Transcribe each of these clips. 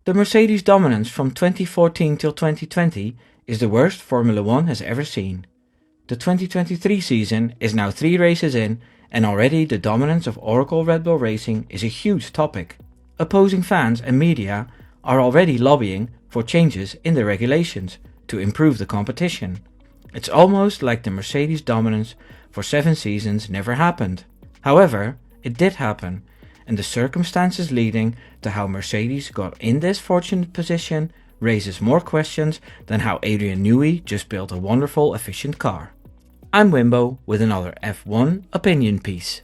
The Mercedes dominance from 2014 till 2020 is the worst Formula 1 has ever seen. The 2023 season is now 3 races in, and already the dominance of Oracle Red Bull Racing is a huge topic. Opposing fans and media are already lobbying for changes in the regulations to improve the competition. It's almost like the Mercedes dominance for 7 seasons never happened. However, it did happen, and the circumstances leading to how Mercedes got in this fortunate position raises more questions than how Adrian Newey just built a wonderful, efficient car. I'm Wimbo with another F1 opinion piece.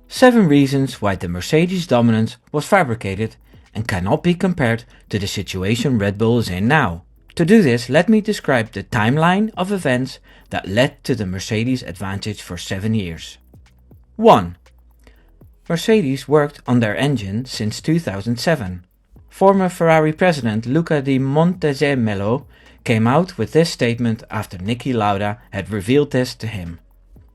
7 reasons why the Mercedes dominance was fabricated and cannot be compared to the situation Red Bull is in now. To do this, let me describe the timeline of events that led to the Mercedes advantage for 7 years. 1. Mercedes worked on their engine since 2007. Former Ferrari president Luca di Montezemolo came out with this statement after Niki Lauda had revealed this to him.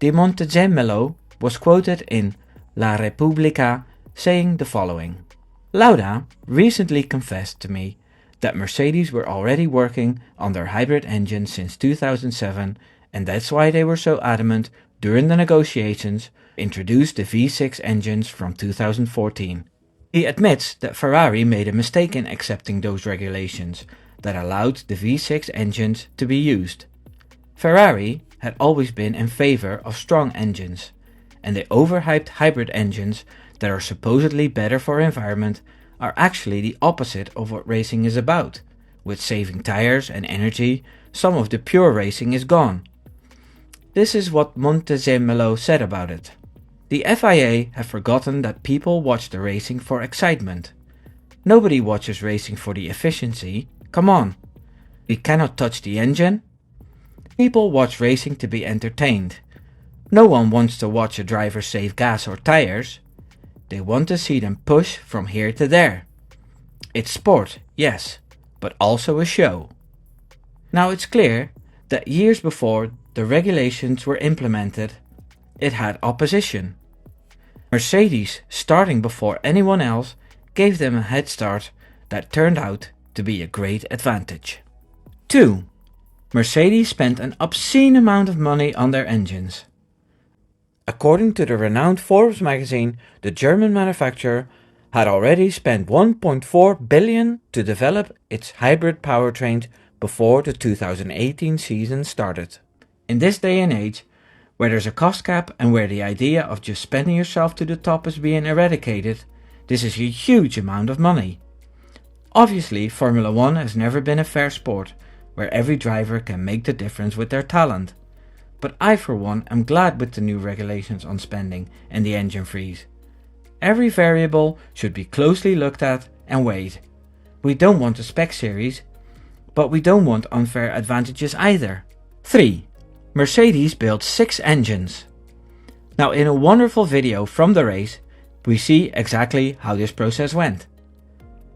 Di Montezemolo was quoted in La Repubblica saying the following: "Lauda recently confessed to me that Mercedes were already working on their hybrid engine since 2007, and that's why they were so adamant during the negotiations to introduce the V6 engines from 2014. He admits that Ferrari made a mistake in accepting those regulations that allowed the V6 engines to be used. Ferrari had always been in favor of strong engines, and the overhyped hybrid engines that are supposedly better for environment are actually the opposite of what racing is about. With saving tires and energy, some of the pure racing is gone." This is what Montezemolo said about it. The FIA have forgotten that people watch the racing for excitement. Nobody watches racing for the efficiency. Come on. We cannot touch the engine. People watch racing to be entertained. No one wants to watch a driver save gas or tires. They want to see them push from here to there. It's sport, yes, but also a show. Now it's clear that years before the regulations were implemented, it had opposition. Mercedes, starting before anyone else, gave them a head start that turned out to be a great advantage. 2. Mercedes spent an obscene amount of money on their engines. According to the renowned Forbes magazine, the German manufacturer had already spent 1.4 billion to develop its hybrid powertrains before the 2018 season started. In this day and age, where there's a cost cap and where the idea of just spending yourself to the top is being eradicated, this is a huge amount of money. Obviously, Formula 1 has never been a fair sport, where every driver can make the difference with their talent. But I for one am glad with the new regulations on spending and the engine freeze. Every variable should be closely looked at and weighed. We don't want a spec series, but we don't want unfair advantages either. 3. Mercedes built 6 engines. Now in a wonderful video from the race, we see exactly how this process went.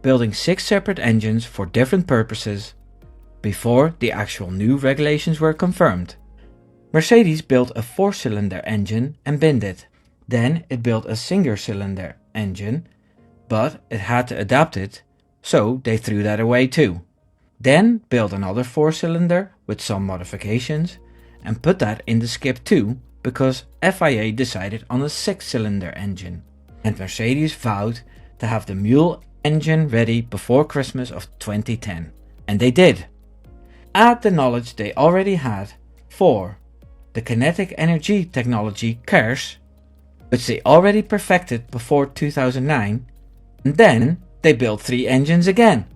Building 6 separate engines for different purposes before the actual new regulations were confirmed. Mercedes built a 4-cylinder engine and binned it. Then it built a single-cylinder engine, but it had to adapt it, so they threw that away too. Then built another 4-cylinder with some modifications and put that in the skip too, because FIA decided on a 6-cylinder engine. And Mercedes vowed to have the mule engine ready before Christmas of 2010. And they did. Add the knowledge they already had for the kinetic energy technology CARES, which they already perfected before 2009, and then they built 3 engines again.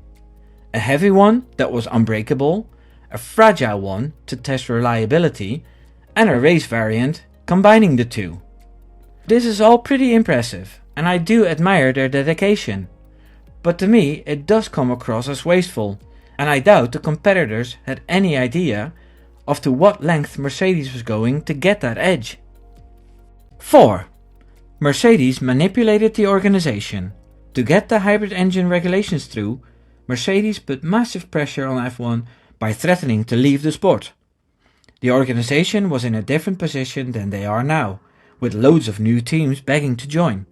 A heavy one that was unbreakable, a fragile one to test reliability, and a race variant combining the two. This is all pretty impressive, and I do admire their dedication, but to me it does come across as wasteful, and I doubt the competitors had any idea of to what length Mercedes was going to get that edge. 4. Mercedes manipulated the organization. To get the hybrid engine regulations through, Mercedes put massive pressure on F1 by threatening to leave the sport. The organization was in a different position than they are now, with loads of new teams begging to join.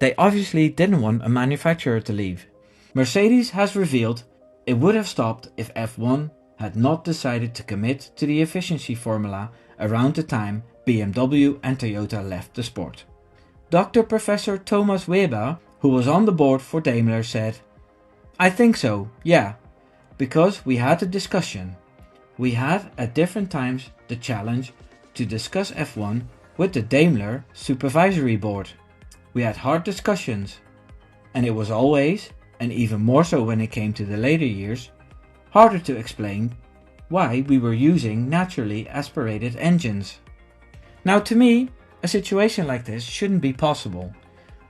They obviously didn't want a manufacturer to leave. Mercedes has revealed it would have stopped if F1 had not decided to commit to the efficiency formula around the time BMW and Toyota left the sport. Dr. Professor Thomas Weber, who was on the board for Daimler, said, "I think so, yeah, because we had a discussion. We had at different times the challenge to discuss F1 with the Daimler supervisory board. We had hard discussions, and it was always, and even more so when it came to the later years, harder to explain why we were using naturally aspirated engines." Now, to me, a situation like this shouldn't be possible.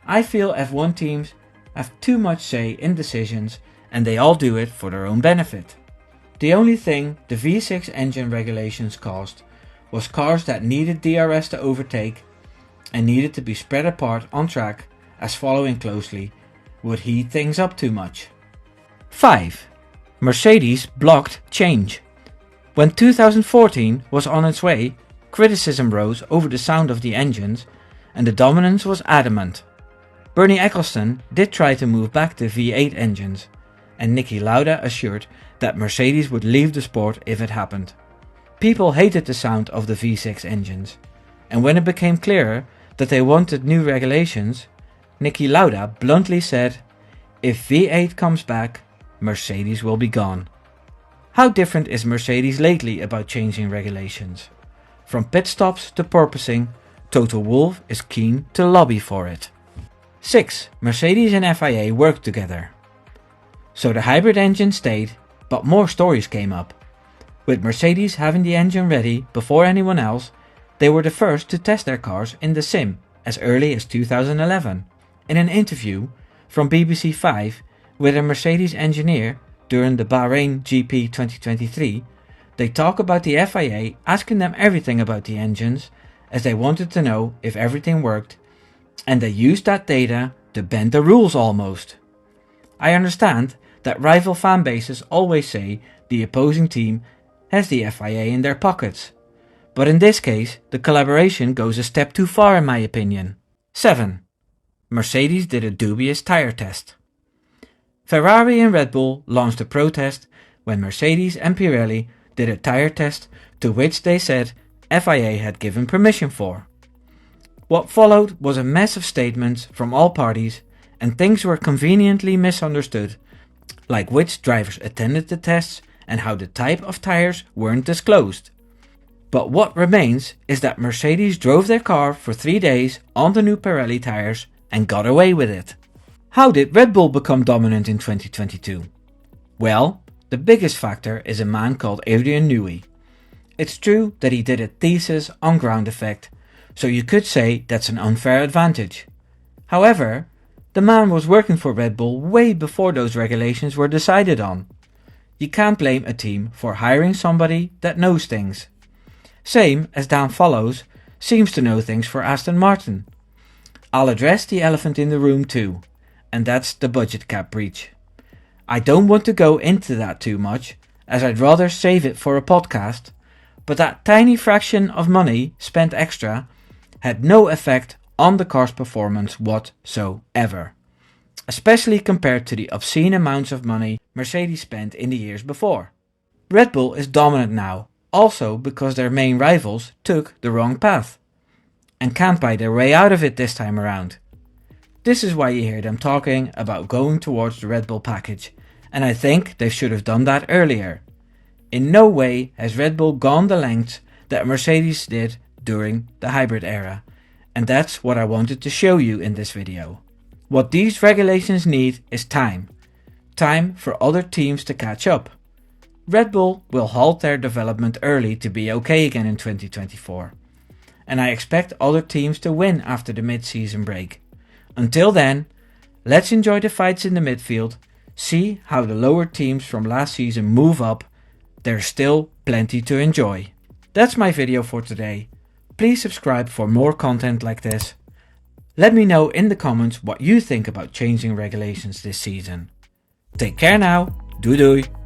I feel F1 teams have too much say in decisions, and they all do it for their own benefit. The only thing the V6 engine regulations caused was cars that needed DRS to overtake and needed to be spread apart on track, as following closely would heat things up too much. 5. Mercedes blocked change. When 2014 was on its way, criticism rose over the sound of the engines, and the dominance was adamant. Bernie Ecclestone did try to move back the V8 engines, and Niki Lauda assured that Mercedes would leave the sport if it happened. People hated the sound of the V6 engines, and when it became clearer that they wanted new regulations, Niki Lauda bluntly said, "If V8 comes back, Mercedes will be gone." How different is Mercedes lately about changing regulations? From pit stops to porpoising, Toto Wolff is keen to lobby for it. 6. Mercedes and FIA worked together. So the hybrid engine stayed, but more stories came up. With Mercedes having the engine ready before anyone else, they were the first to test their cars in the sim as early as 2011. In an interview from BBC 5 with a Mercedes engineer during the Bahrain GP 2023, they talk about the FIA asking them everything about the engines, as they wanted to know if everything worked, and they used that data to bend the rules almost. I understand that rival fan bases always say the opposing team has the FIA in their pockets, but in this case the collaboration goes a step too far in my opinion. 7. Mercedes did a dubious tire test. Ferrari and Red Bull launched a protest when Mercedes and Pirelli did a tire test to which they said FIA had given permission for. What followed was a mess of statements from all parties, and things were conveniently misunderstood, like which drivers attended the tests and how the type of tires weren't disclosed. But what remains is that Mercedes drove their car for 3 days on the new Pirelli tires and got away with it. How did Red Bull become dominant in 2022? Well, the biggest factor is a man called Adrian Newey. It's true that he did a thesis on ground effect, so you could say that's an unfair advantage. However, the man was working for Red Bull way before those regulations were decided on. You can't blame a team for hiring somebody that knows things. Same as Dan Follows seems to know things for Aston Martin. I'll address the elephant in the room too, and that's the budget cap breach. I don't want to go into that too much, as I'd rather save it for a podcast, but that tiny fraction of money spent extra had no effect on the car's performance whatsoever, especially compared to the obscene amounts of money Mercedes spent in the years before. Red Bull is dominant now, also because their main rivals took the wrong path and can't buy their way out of it this time around. This is why you hear them talking about going towards the Red Bull package, and I think they should have done that earlier. In no way has Red Bull gone the lengths that Mercedes did during the hybrid era, and that's what I wanted to show you in this video. What these regulations need is time. Time for other teams to catch up. Red Bull will halt their development early to be okay again in 2024. And I expect other teams to win after the mid-season break. Until then, let's enjoy the fights in the midfield, see how the lower teams from last season move up. There's still plenty to enjoy. That's my video for today. Please subscribe for more content like this. Let me know in the comments what you think about changing regulations this season. Take care now. Doei doei.